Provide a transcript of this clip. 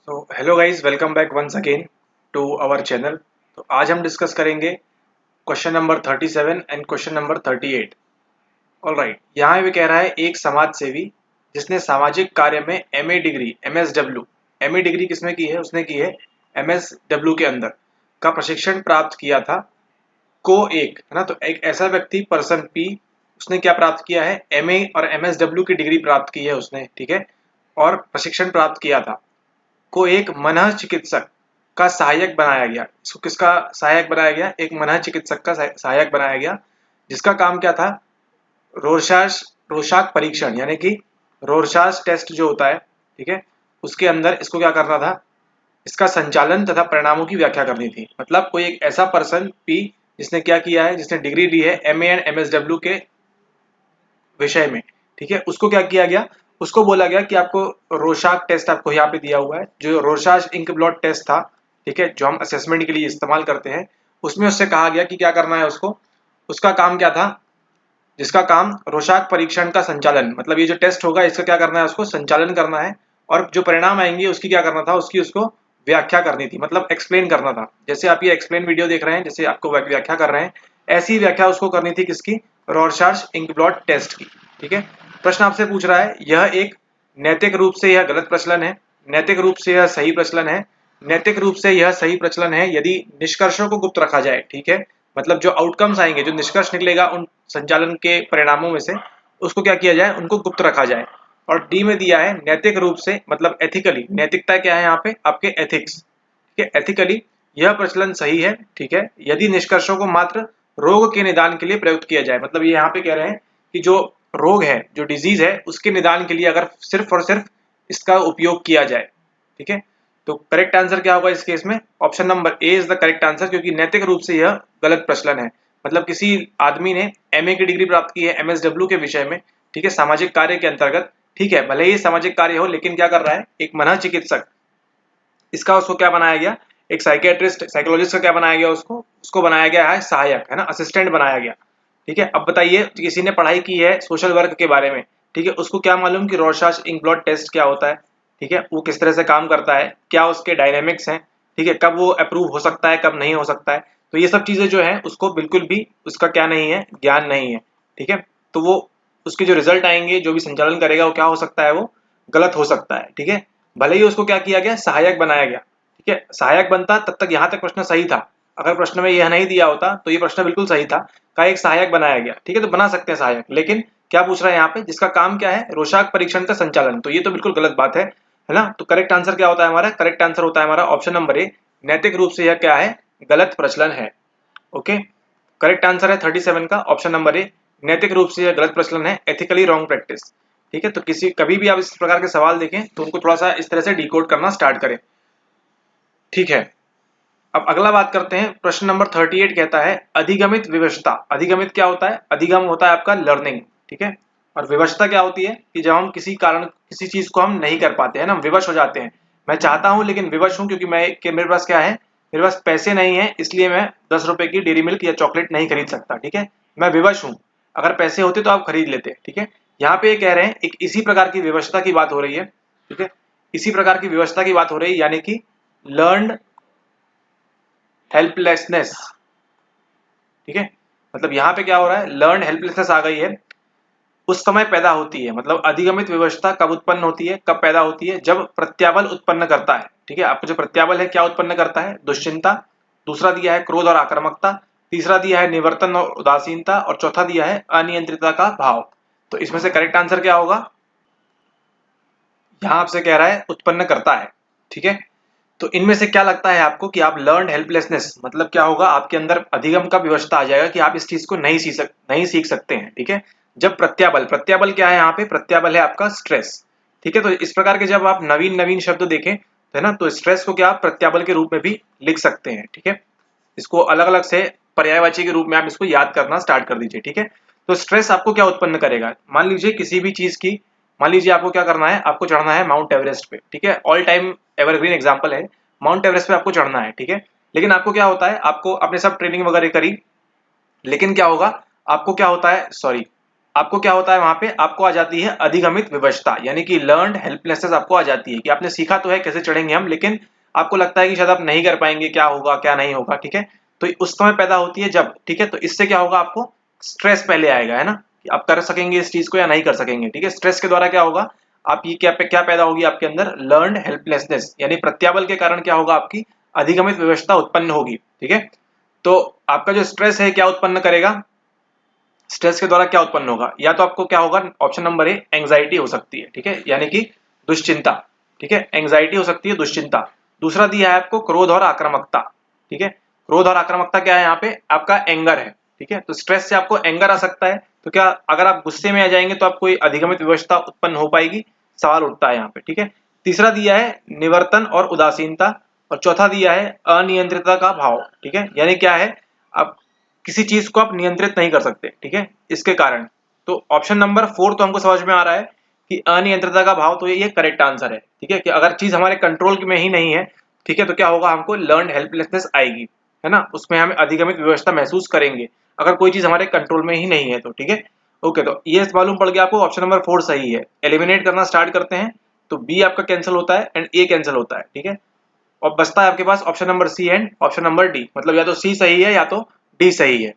So hello guys, welcome back once again to our channel. तो आज हम discuss करेंगे question number 37 and question number 38। Alright, यहाँ भी कह रहा है एक समाज सेवी जिसने सामाजिक कार्य में MA degree MSW, MA degree किसमें की है? उसने की है एमएसडब्ल्यू के अंदर का प्रशिक्षण प्राप्त किया था। को एक है ना, तो एक ऐसा व्यक्ति पर्सन पी, उसने क्या प्राप्त किया है? एमए और एमएसडब्ल्यू की डिग्री प्राप्त की है उसने, ठीक है, और प्रशिक्षण प्राप्त किया था। को एक मनः चिकित्सक का सहायक बनाया गया। इसको किसका सहायक बनाया गया? एक मनः चिकित्सक का सहायक बनाया गया, जिसका काम क्या था? रोरशास रोशाक परीक्षण, यानी कि रोरशास टेस्ट जो होता है, ठीक है, उसके अंदर इसको क्या करना था? इसका संचालन तथा परिणामों की व्याख्या करनी थी। मतलब कोई एक ऐसा पर्सन पी जिसने क्या किया है, जिसने डिग्री ली है एमए एंड एमएसडब्ल्यू के विषय में, ठीक है, उसको क्या किया गया? उसको बोला गया कि आपको रोशाक टेस्ट आपको यहाँ पे दिया हुआ है, जो रोशाक इंक ब्लॉट टेस्ट था, ठीक है, जो हम असेसमेंट के लिए इस्तेमाल करते हैं, उसमें उससे कहा गया कि क्या करना है उसको। उसका काम क्या था? जिसका काम रोशाक परीक्षण का संचालन, मतलब ये जो टेस्ट होगा इसका क्या करना है? उसको संचालन करना है, और जो परिणाम आएंगे उसकी क्या करना था? उसकी उसको व्याख्या करनी थी, मतलब एक्सप्लेन करना था। जैसे आप ये एक्सप्लेन वीडियो देख रहे हैं, जैसे आपको व्याख्या कर रहे हैं, ऐसी व्याख्या उसको करनी थी। किसकी? रॉरशार्च इंक ब्लॉट टेस्ट की, ठीक है। प्रश्न आपसे पूछ रहा है, यह एक नैतिक रूप से यह गलत प्रचलन है, नैतिक रूप से यह सही प्रचलन है, नैतिक रूप से यह सही प्रचलन है यदि निष्कर्षों को गुप्त रखा जाए, ठीक है। मतलब जो आउटकम्स आएंगे, जो निष्कर्ष निकलेगा उन संचालन के परिणामों में से, उसको क्या किया जाए? उनको गुप्त रखा जाए। और डी में दिया है नैतिक रूप से, मतलब एथिकली। नैतिकता क्या है यहाँ पे? आपके एथिक्स, ठीक है, एथिकली यह प्रचलन सही है, ठीक है, यदि निष्कर्षों को मात्र रोग के निदान के लिए प्रयुक्त किया जाए। मतलब ये यहाँ पे कह रहे हैं कि जो रोग है, जो डिजीज है, उसके निदान के लिए अगर सिर्फ और सिर्फ इसका उपयोग किया जाए, ठीक है। तो करेक्ट आंसर क्या होगा इस केस में? Option number A is the correct answer, क्योंकि नैतिक रूप से यह गलत प्रचलन है। मतलब किसी आदमी ने एमए की डिग्री प्राप्त की है एमएसडब्ल्यू के विषय में, ठीक है, सामाजिक कार्य के अंतर्गत, ठीक है, भले ही सामाजिक कार्य हो, लेकिन क्या कर रहा है? एक मनः चिकित्सक, इसका उसको क्या बनाया गया? एक साइकेट्रिस्ट, साइकोलॉजिस्ट का क्या बनाया गया? उसको उसको बनाया गया है सहायक, है ना, असिस्टेंट बनाया गया, ठीक है। अब बताइए, किसी ने पढ़ाई की है सोशल वर्क के बारे में, ठीक है, उसको क्या मालूम कि रॉरशाच इंक ब्लॉट टेस्ट क्या होता है, ठीक है, वो किस तरह से काम करता है, क्या उसके डायनेमिक्स हैं, ठीक है, कब वो अप्रूव हो सकता है, कब नहीं हो सकता है। तो ये सब चीजें जो है उसको बिल्कुल भी उसका क्या नहीं है? ज्ञान नहीं है, ठीक है। तो वो उसके जो रिजल्ट आएंगे, जो भी संचालन करेगा, वो क्या हो सकता है? वो गलत हो सकता है, ठीक है। भले ही उसको क्या किया गया? सहायक बनाया गया, ठीक है। सहायक बनता, तब तक यहाँ तक प्रश्न सही था। अगर प्रश्न में यह नहीं दिया होता तो ये प्रश्न बिल्कुल सही था, का एक सहायक बनाया गया, ठीक है, तो बना सकते हैं सहायक। लेकिन क्या पूछ रहा है यहाँ पे? जिसका काम क्या है? रोशाक परीक्षण का संचालन। तो ये तो बिल्कुल गलत बात है ना। तो करेक्ट आंसर क्या होता है हमारा? करेक्ट आंसर होता है हमारा ऑप्शन नंबर ए, नैतिक रूप से यह क्या है? गलत प्रचलन है। ओके, करेक्ट आंसर है 37 का ऑप्शन नंबर ए, नैतिक रूप से यह गलत प्रचलन है, एथिकली रॉन्ग प्रैक्टिस, ठीक है। तो किसी कभी भी आप इस प्रकार के सवाल देखें तो उनको थोड़ा सा इस तरह से डिकोड करना स्टार्ट करें, ठीक है। अब अगला बात करते हैं, प्रश्न नंबर 38 कहता है अधिगमित विवशता। अधिगमित क्या होता है? अधिगम होता है आपका लर्निंग, ठीक है, और विवशता क्या होती है? कि जब हम किसी कारण किसी चीज को हम नहीं कर पाते हैं ना, हम विवश हो जाते हैं। मैं चाहता हूं लेकिन विवश हूं, क्योंकि मेरे पास क्या है? मेरे पास पैसे नहीं है, इसलिए मैं 10 रुपए की डेयरी मिल्क या चॉकलेट नहीं खरीद सकता, ठीक है, मैं विवश हूं। अगर पैसे होते तो आप खरीद लेते, ठीक है। यहाँ पे ये कह रहे हैं एक इसी प्रकार की विवशता की बात हो रही है, ठीक है, इसी प्रकार की विवशता की बात हो रही है, यानी कि लर्न हेल्पलेसनेस, ठीक है। मतलब यहाँ पे क्या हो रहा है? लर्न हेल्पलेसनेस आ गई है, उस समय पैदा होती है। मतलब अधिगमित विवशता कब उत्पन्न होती है, कब पैदा होती है? जब प्रत्याबल उत्पन्न करता है, ठीक है। आपको जो प्रत्याबल है क्या उत्पन्न करता है? दुश्चिंता। दूसरा दिया है क्रोध और आक्रामकता। तीसरा दिया है निवर्तन और उदासीनता। और चौथा दिया है अनियंत्रितता का भाव। तो इसमें से करेक्ट आंसर क्या होगा? यहाँ आपसे कह रहा है उत्पन्न करता है, ठीक है। तो इनमें से क्या लगता है आपको कि आप लर्न हेल्पलेसनेस, मतलब क्या होगा? आपके अंदर अधिगम का विवशता आ जाएगा कि आप इस चीज को नहीं सीख सकते हैं, ठीक है। जब प्रत्याबल, प्रत्याबल क्या है यहाँ पे? प्रत्याबल है आपका स्ट्रेस, ठीक है। तो इस प्रकार के जब आप नवीन नवीन शब्द देखें, है ना, तो स्ट्रेस को क्या आप प्रत्याबल के रूप में भी लिख सकते हैं, ठीक है। इसको अलग अलग से पर्यायवाची के रूप में आप इसको याद करना स्टार्ट कर दीजिए, ठीक है। तो स्ट्रेस आपको क्या उत्पन्न करेगा? मान लीजिए किसी भी चीज की, मान लीजिए आपको क्या करना है? आपको चढ़ना है माउंट एवरेस्ट पे, ठीक है, ऑल टाइम एवरग्रीन एग्जांपल है, माउंट एवरेस्ट पे आपको चढ़ना है, ठीक है। लेकिन आपको क्या होता है? आपको आपने सब ट्रेनिंग वगैरह करी, लेकिन क्या होगा? आपको क्या होता है? सॉरी, आपको क्या होता है वहां पे, आपको आ जाती है अधिगमित विवशता, यानी कि लर्नड हेल्पलेसनेस आपको आ जाती है कि आपने सीखा तो है कैसे चढ़ेंगे हम, लेकिन आपको लगता है कि शायद आप नहीं कर पाएंगे, क्या होगा क्या नहीं होगा, ठीक है। तो उस समय पैदा होती है जब, ठीक है। तो इससे क्या होगा, आपको स्ट्रेस पहले आएगा, है ना, कि आप कर सकेंगे इस चीज को या नहीं कर सकेंगे, ठीक है। स्ट्रेस के द्वारा क्या होगा, आप ये क्या पैदा होगी आपके अंदर, लर्नड हेल्पलेसनेस, यानी प्रत्याबल के कारण क्या होगा, आपकी अधिगमित विवशता उत्पन्न होगी, ठीक है। तो आपका जो स्ट्रेस है क्या उत्पन्न करेगा, स्ट्रेस के द्वारा क्या उत्पन्न होगा, या तो आपको क्या होगा, ऑप्शन नंबर ए एंग्जाइटी हो सकती है, ठीक है, यानी कि दुश्चिंता, ठीक है, एंग्जाइटी हो सकती है, दुश्चिंता। दूसरा दिया है आपको क्रोध और आक्रामकता, ठीक है। क्रोध और आक्रामकता क्या है यहाँ पे, आपका एंगर है, ठीक है। तो स्ट्रेस से आपको एंगर आ सकता है, तो क्या अगर आप गुस्से में आ जाएंगे तो आपको अधिगमित विवशता उत्पन्न हो पाएगी, सवाल उठता है यहाँ पे, ठीक है। तीसरा दिया है निवर्तन और उदासीनता, और चौथा दिया है अनियंत्रितता का भाव, ठीक है, यानी क्या है, आप किसी चीज को आप नियंत्रित नहीं कर सकते, ठीक है, इसके कारण। तो ऑप्शन नंबर 4 तो हमको समझ में आ रहा है कि अनियंत्रितता का भाव, तो ये करेक्ट आंसर है, ठीक है, कि अगर चीज हमारे कंट्रोल में ही नहीं है, ठीक है, तो क्या होगा, हमको लर्न हेल्पलेसनेस आएगी, है ना, उसमें हमें अधिगमित व्यवस्था महसूस करेंगे अगर कोई चीज हमारे कंट्रोल में ही नहीं है तो, ठीक है। ओके, तो ये मालूम पड़ गया आपको, ऑप्शन नंबर 4 सही है। एलिमिनेट करना स्टार्ट करते हैं, तो बी आपका कैंसिल होता है एंड ए कैंसिल होता है, ठीक है। और बचता है आपके पास option number C and option number D, मतलब या तो सी सही है या तो डी सही है।